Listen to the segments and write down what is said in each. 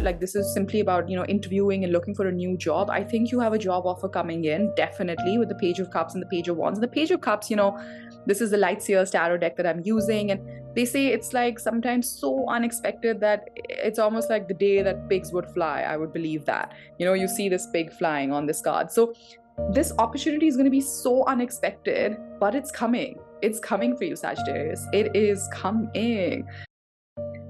like this is simply about, interviewing and looking for a new job, I think you have a job offer coming in, definitely, with the Page of Cups and the Page of Wands. And the Page of Cups, this is the Light Seers tarot deck that I'm using, and they say it's like sometimes so unexpected that it's almost like the day that pigs would fly. I would believe that. You see this pig flying on this card. So this opportunity is going to be so unexpected, but it's coming. It's coming for you, Sagittarius. It is coming.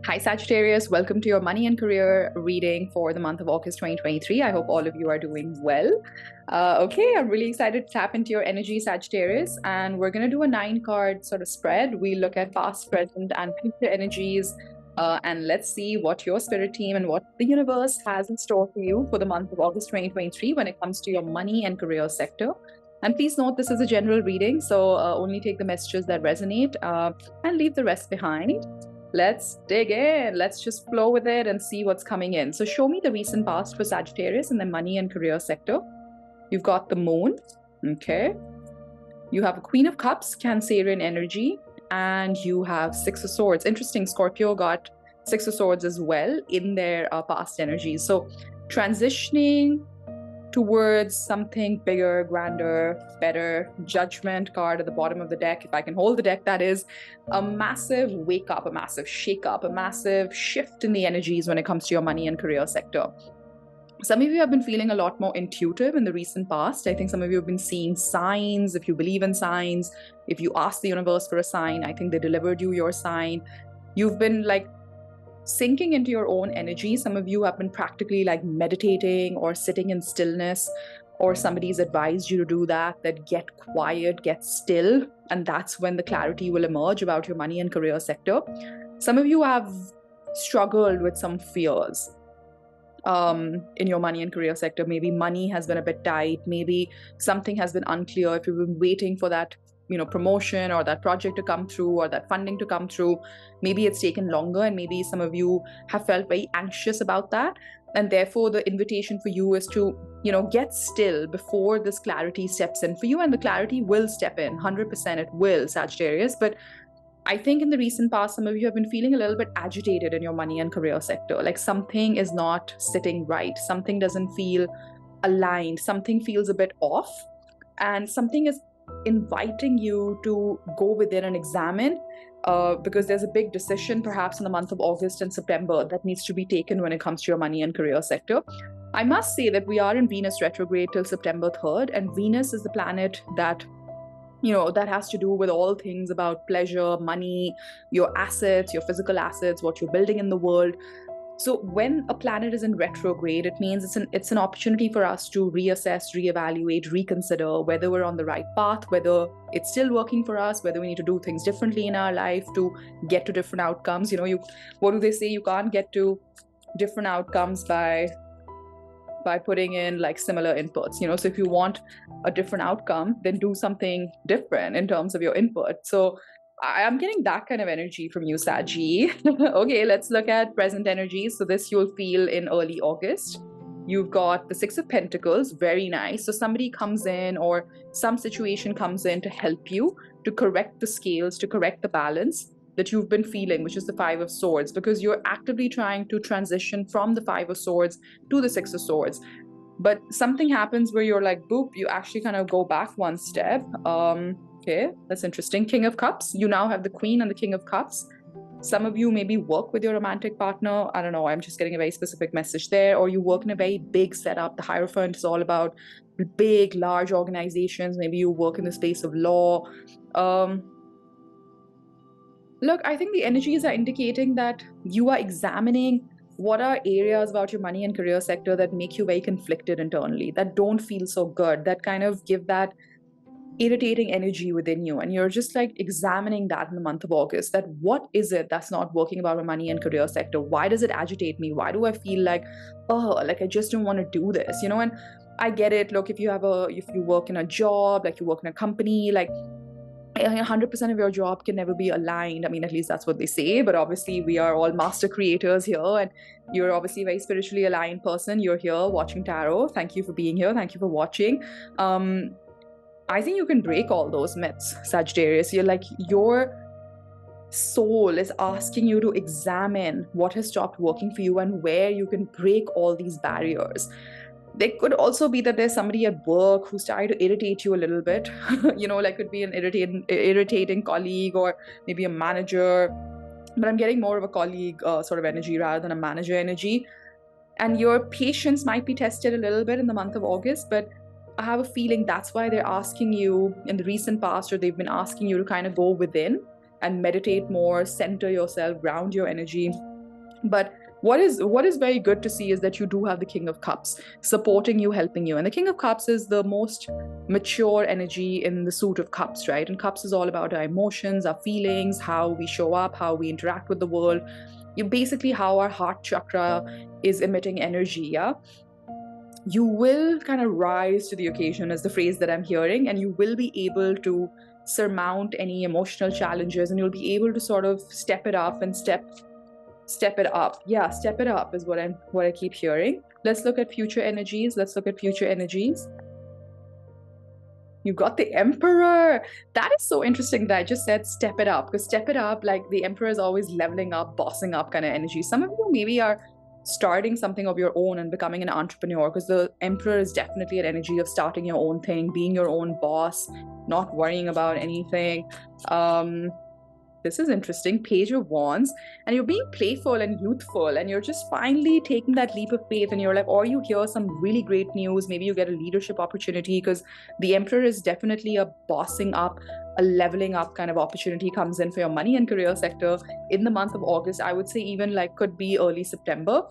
Hi, Sagittarius. Welcome to your money and career reading for the month of August 2023. I hope all of you are doing well. Okay, I'm really excited to tap into your energy, Sagittarius, and we're going to do a 9-card sort of spread. We look at past, present, and future energies, and let's see what your spirit team and what the universe has in store for you for the month of August 2023 when it comes to your money and career sector. And please note, this is a general reading, so only take the messages that resonate and leave the rest behind. Let's dig in. Let's just flow with it and see what's coming in. So show me the recent past for Sagittarius in the money and career sector. You've got the Moon. Okay. You have a Queen of Cups, Cancerian energy, and you have Six of Swords. Interesting, Scorpio got Six of Swords as well in their past energies. So transitioning towards something bigger, grander, better. Judgment card at the bottom of the deck. If I can hold the deck, that is a massive wake up, a massive shake up, a massive shift in the energies when it comes to your money and career sector. Some of you have been feeling a lot more intuitive in the recent past. I think some of you have been seeing signs. If you believe in signs, if you ask the universe for a sign, I think they delivered you your sign. You've been like sinking into your own energy. Some of you have been practically like meditating or sitting in stillness, or somebody's advised you to do that get quiet, get still, and that's when the clarity will emerge about your money and career sector. Some of you have struggled with some fears in your money and career sector. Maybe money has been a bit tight, maybe something has been unclear. If you've been waiting for that promotion or that project to come through or that funding to come through, maybe it's taken longer, and maybe some of you have felt very anxious about that, and therefore the invitation for you is to get still before this clarity steps in for you. And the clarity will step in 100%. It will, Sagittarius. But I think in the recent past, some of you have been feeling a little bit agitated in your money and career sector, like something is not sitting right, something doesn't feel aligned, something feels a bit off, and something is inviting you to go within and examine, because there's a big decision perhaps in the month of August and September that needs to be taken when it comes to your money and career sector. I must say that we are in Venus retrograde till September 3rd, and Venus is the planet that that has to do with all things about pleasure, money, your assets, your physical assets, what you're building in the world. So when a planet is in retrograde, it means it's an opportunity for us to reassess, reevaluate, reconsider whether we're on the right path, whether it's still working for us, whether we need to do things differently in our life to get to different outcomes. What do they say? You can't get to different outcomes by putting in like similar inputs. So if you want a different outcome, then do something different in terms of your input. So I'm getting that kind of energy from you, Saggy. Okay, let's look at present energies. So this you'll feel in early August. You've got the Six of Pentacles, very nice. So somebody comes in or some situation comes in to help you, to correct the scales, to correct the balance that you've been feeling, which is the Five of Swords, because you're actively trying to transition from the Five of Swords to the Six of Swords. But something happens where you're like, boop, you actually kind of go back one step. Okay, that's interesting. King of Cups. You now have the Queen and the King of Cups. Some of you maybe work with your romantic partner. I don't know. I'm just getting a very specific message there. Or you work in a very big setup. The Hierophant is all about big, large organizations. Maybe you work in the space of law. Look, I think the energies are indicating that you are examining what are areas about your money and career sector that make you very conflicted internally, that don't feel so good, that kind of give that irritating energy within you, and you're just like examining that in the month of August, that what is it that's not working about my money and career sector? Why does it agitate me? Why do I feel like, I just don't want to do this, and I get it. Look, if you work in a job, like you work in a company, like 100% of your job can never be aligned. I mean, at least that's what they say, but obviously we are all master creators here, and you're obviously a very spiritually aligned person. You're here watching tarot. Thank you for being here. Thank you for watching. I think you can break all those myths, Sagittarius. You're soul is asking you to examine what has stopped working for you and where you can break all these barriers. There could also be that there's somebody at work who's trying to irritate you a little bit. Like could be an irritating colleague or maybe a manager. But I'm getting more of a colleague sort of energy rather than a manager energy. And your patience might be tested a little bit in the month of August, but I have a feeling that's why they're asking you in the recent past, or they've been asking you to kind of go within and meditate more, center yourself, ground your energy. But what is very good to see is that you do have the King of Cups supporting you, helping you. And the King of Cups is the most mature energy in the suit of cups, right? And cups is all about our emotions, our feelings, how we show up, how we interact with the world. Basically how our heart chakra is emitting energy, yeah? You will kind of rise to the occasion is the phrase that I'm hearing, and you will be able to surmount any emotional challenges, and you'll be able to sort of step it up and step it up. Yeah, step it up is what I keep hearing. Let's look at future energies. You got the Emperor. That is so interesting that I just said step it up, because step it up, like the Emperor is always leveling up, bossing up kind of energy. Some of you maybe are starting something of your own and becoming an entrepreneur, because the Emperor is definitely an energy of starting your own thing, being your own boss, not worrying about anything. This is interesting. Page of Wands, and you're being playful and youthful, and you're just finally taking that leap of faith, and you're like, or you hear some really great news, maybe you get a leadership opportunity, because the Emperor is definitely a bossing up, a leveling up kind of opportunity comes in for your money and career sector in the month of August. I would say even like could be early September.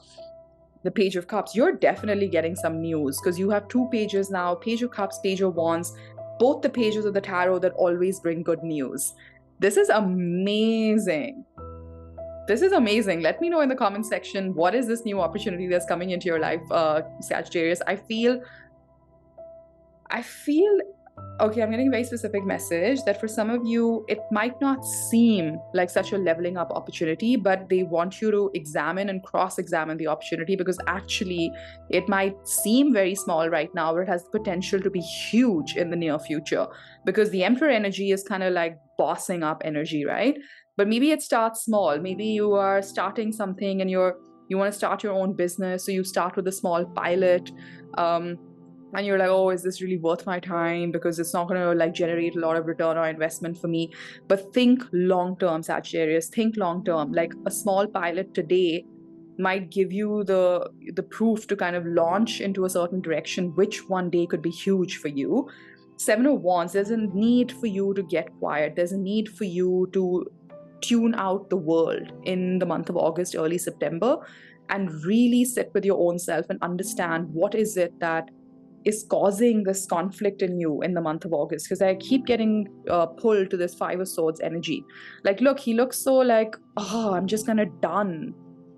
The Page of Cups, you're definitely getting some news, because you have two pages now, Page of Cups, Page of Wands, both the pages of the tarot that always bring good news. This is amazing. Let me know in the comment section, what is this new opportunity that's coming into your life, Sagittarius? I feel, okay, I'm getting a very specific message that for some of you, it might not seem like such a leveling up opportunity, but they want you to examine and cross-examine the opportunity, because actually it might seem very small right now, but it has the potential to be huge in the near future, because the Emperor energy is kind of like bossing up energy, right? But maybe it starts small. Maybe you are starting something and you want to start your own business, so you start with a small pilot, and you're like, oh, is this really worth my time? Because it's not going to like generate a lot of return or investment for me. But think long term, Sagittarius. Think long term. Like a small pilot today might give you the proof to kind of launch into a certain direction, which one day could be huge for you. Seven of Wands, there's a need for you to get quiet. There's a need for you to tune out the world in the month of August, early September, and really sit with your own self and understand what is it that is causing this conflict in you in the month of August. Because I keep getting pulled to this Five of Swords energy. Like, look, he looks so like, oh, I'm just kind of done.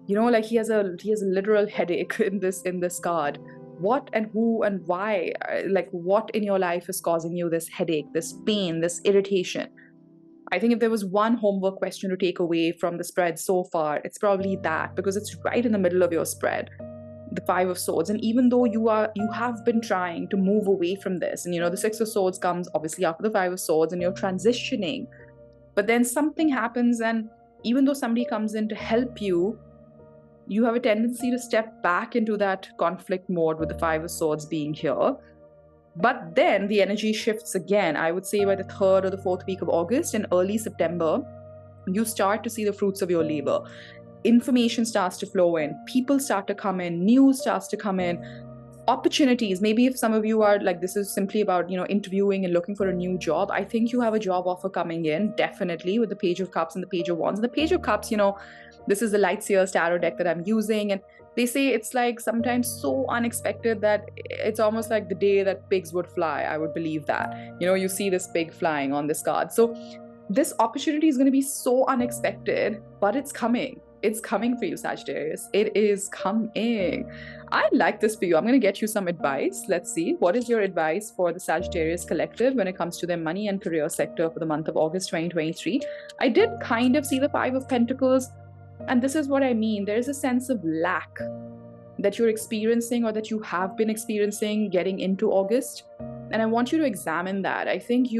Like he has a literal headache in this card. What and who and why? Like, what in your life is causing you this headache, this pain, this irritation? I think if there was one homework question to take away from the spread so far, it's probably that, because it's right in the middle of your spread. The Five of Swords. And even though you have been trying to move away from this, and the Six of Swords comes obviously after the Five of Swords, and you're transitioning, but then something happens, and even though somebody comes in to help you, you have a tendency to step back into that conflict mode with the Five of Swords being here. But then the energy shifts again. I would say by the 3rd or the 4th week of August and early September, you start to see the fruits of your labor. Information starts to flow in, people start to come in, news starts to come in, opportunities. Maybe if some of you are like, this is simply about, interviewing and looking for a new job, I think you have a job offer coming in, definitely, with the Page of Cups and the Page of Wands. And the Page of Cups, this is the Light Seers tarot deck that I'm using, and they say it's like sometimes so unexpected that it's almost like the day that pigs would fly. I would believe that. You see this pig flying on this card. So this opportunity is going to be so unexpected, but it's coming. It's coming for you, Sagittarius. It is coming. I like this for you. I'm going to get you some advice. Let's see. What is your advice for the Sagittarius collective when it comes to their money and career sector for the month of August 2023? I did kind of see the Five of Pentacles, and this is what I mean. There is a sense of lack that you're experiencing, or that you have been experiencing getting into August. And I want you to examine that. I think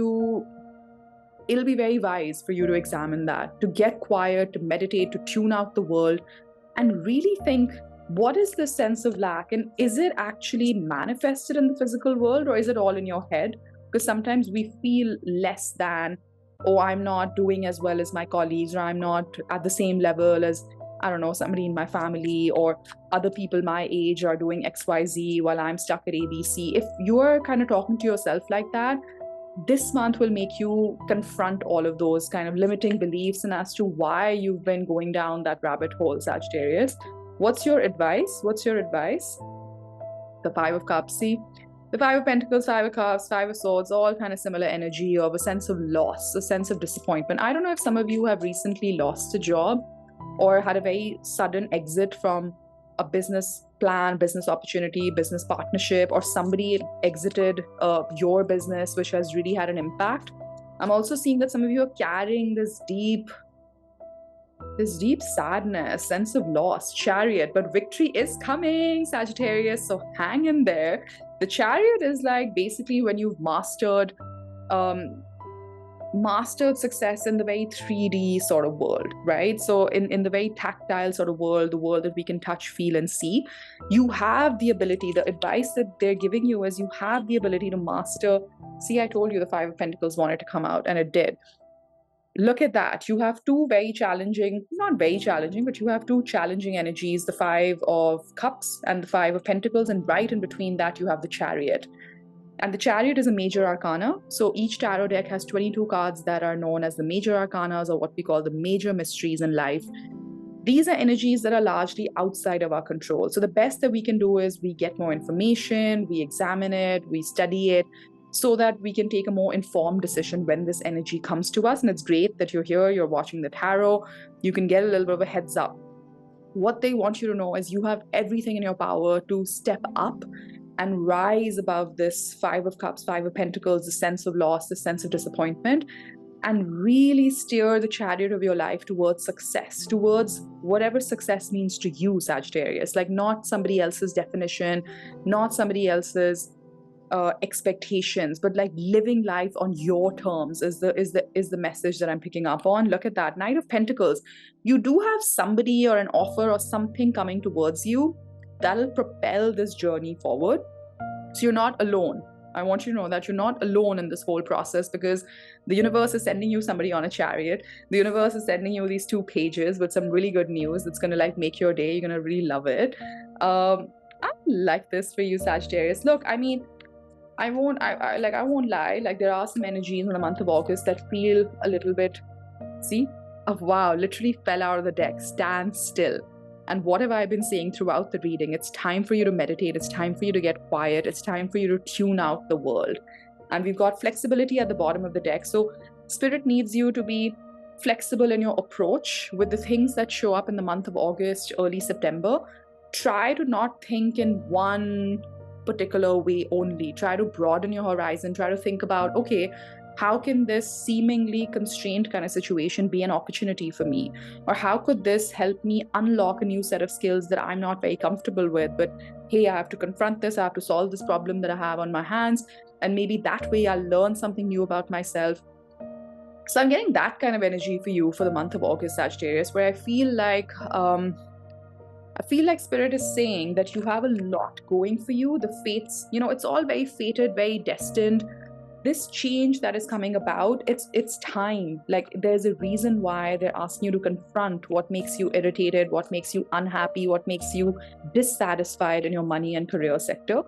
it'll be very wise for you to examine that, to get quiet, to meditate, to tune out the world, and really think, what is this sense of lack? And is it actually manifested in the physical world, or is it all in your head? Because sometimes we feel less than, oh, I'm not doing as well as my colleagues, or I'm not at the same level as, I don't know, somebody in my family, or other people my age are doing XYZ while I'm stuck at ABC. If you're kind of talking to yourself like that, this month will make you confront all of those kind of limiting beliefs and as to why you've been going down that rabbit hole, Sagittarius. What's your advice? What's your advice? The Five of Cups. See, the Five of Pentacles, Five of Cups, Five of Swords, all kind of similar energy of a sense of loss, a sense of disappointment. I don't know if some of you have recently lost a job or had a very sudden exit from a business plan, business opportunity, business partnership, or somebody exited your business, which has really had an impact. I'm also seeing that some of you are carrying this deep sadness, sense of loss. Chariot, but victory is coming, Sagittarius, so hang in there. The Chariot is like basically when you've mastered success in the very 3D sort of world, right? So in the very tactile sort of world, the world that we can touch, feel, and see, you have the ability, the advice that they're giving you is you have the ability to master. See, I told you the Five of Pentacles wanted to come out, and it did. Look at that. You have two very challenging, not very challenging, but you have two challenging energies, the Five of Cups and the Five of Pentacles, and right in between that, you have the Chariot. And the Chariot is a major arcana. So each tarot deck has 22 cards that are known as the major arcanas, or what we call the major mysteries in life. These are energies that are largely outside of our control. So the best that we can do is we get more information, we examine it, we study it, so that we can take a more informed decision when this energy comes to us. And it's great that you're here, you're watching the tarot, you can get a little bit of a heads up. What they want you to know is you have everything in your power to step up and rise above this Five of Cups, Five of Pentacles, the sense of loss, the sense of disappointment, and really steer the chariot of your life towards success, towards whatever success means to you, Sagittarius. Like not somebody else's definition, not somebody else's expectations, but like living life on your terms is the message that I'm picking up on. Look at that Knight of Pentacles. You do have somebody or an offer or something coming towards you that'll propel this journey forward. So you're not alone. I want you to know that you're not alone in this whole process, because the universe is sending you somebody on a chariot. The universe is sending you these 2 pages with some really good news that's going to like make your day. You're going to really love it. I like this for you, Sagittarius. Look, I mean, I won't lie. Like there are some energies in the month of August that feel a little bit, wow, literally fell out of the deck. Stand still. And what have I been saying throughout the reading? It's time for you to meditate. It's time for you to get quiet. It's time for you to tune out the world. And we've got flexibility at the bottom of the deck. So Spirit needs you to be flexible in your approach with the things that show up in the month of August, early September. Try to not think in one particular way only. Try to broaden your horizon. Try to think about, okay, how can this seemingly constrained kind of situation be an opportunity for me? Or how could this help me unlock a new set of skills that I'm not very comfortable with? But hey, I have to confront this. I have to solve this problem that I have on my hands. And maybe that way I'll learn something new about myself. So I'm getting that kind of energy for you for the month of August, Sagittarius, where I feel like Spirit is saying that you have a lot going for you. The fates, it's all very fated, very destined. This change that is coming about, it's time. Like there's a reason why they're asking you to confront what makes you irritated, what makes you unhappy, what makes you dissatisfied in your money and career sector.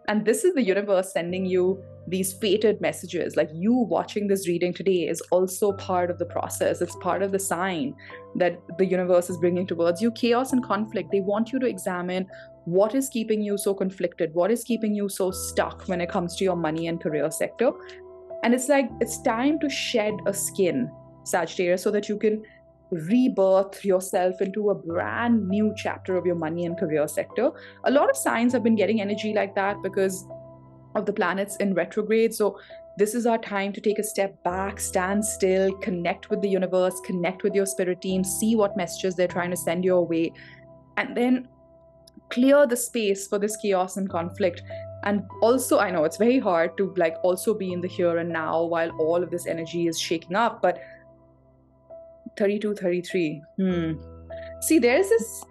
And this is the universe sending you these fated messages. Like you watching this reading today is also part of the process. It's part of the sign that the universe is bringing towards you. Chaos and conflict. They want you to examine what is keeping you so conflicted, what is keeping you so stuck when it comes to your money and career sector. And it's like, it's time to shed a skin, Sagittarius, so that you can rebirth yourself into a brand new chapter of your money and career sector. A lot of signs have been getting energy like that because of the planets in retrograde. So this is our time to take a step back, stand still, connect with the universe, connect with your spirit team, see what messages they're trying to send your way, and then clear the space for this chaos and conflict. And also, I know it's very hard to like also be in the here and now while all of this energy is shaking up, but 32, 33. See, there's this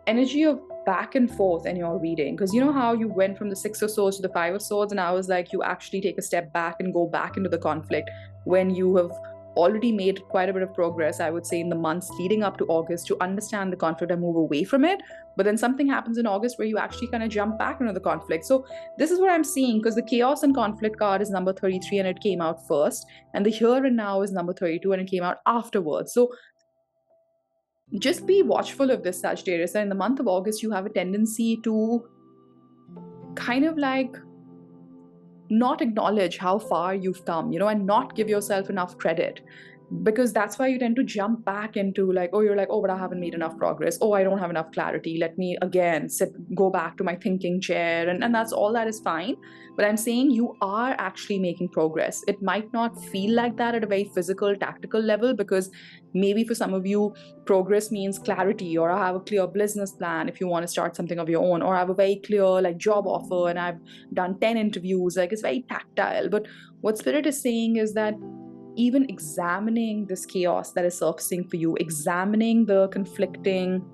energy of back and forth in your reading, because you know how you went from the Six of Swords to the Five of Swords, and I was like, you actually take a step back and go back into the conflict when you have already made quite a bit of progress, I would say, in the months leading up to August to understand the conflict and move away from it. But then something happens in August where you actually kind of jump back into the conflict. So this is what I'm seeing, because the chaos and conflict card is number 33 and it came out first, and the here and now is number 32 and it came out afterwards. So just be watchful of this, Sagittarius. And in the month of August, you have a tendency to kind of like not acknowledge how far you've come, and not give yourself enough credit. Because that's why you tend to jump back into like, oh, you're like, oh, but I haven't made enough progress. Oh, I don't have enough clarity. Let me again go back to my thinking chair. And that's all, that is fine. But I'm saying you are actually making progress. It might not feel like that at a very physical, tactical level, because maybe for some of you, progress means clarity, or I have a clear business plan if you want to start something of your own, or I have a very clear like job offer and I've done 10 interviews. Like, it's very tactile. But what Spirit is saying is that even examining this chaos that is surfacing for you, examining the conflicting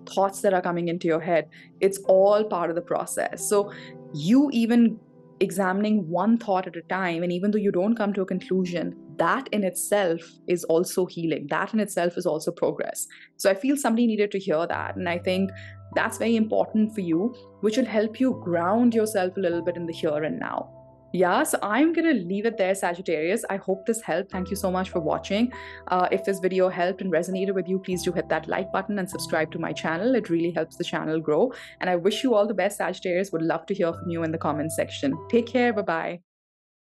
thoughts that are coming into your head, it's all part of the process. So you even examining one thought at a time, and even though you don't come to a conclusion, that in itself is also healing. That in itself is also progress. So I feel somebody needed to hear that. And I think that's very important for you, which will help you ground yourself a little bit in the here and now. Yeah, so I'm going to leave it there, Sagittarius. I hope this helped. Thank you so much for watching. If this video helped and resonated with you, please do hit that like button and subscribe to my channel. It really helps the channel grow. And I wish you all the best, Sagittarius. Would love to hear from you in the comments section. Take care. Bye-bye.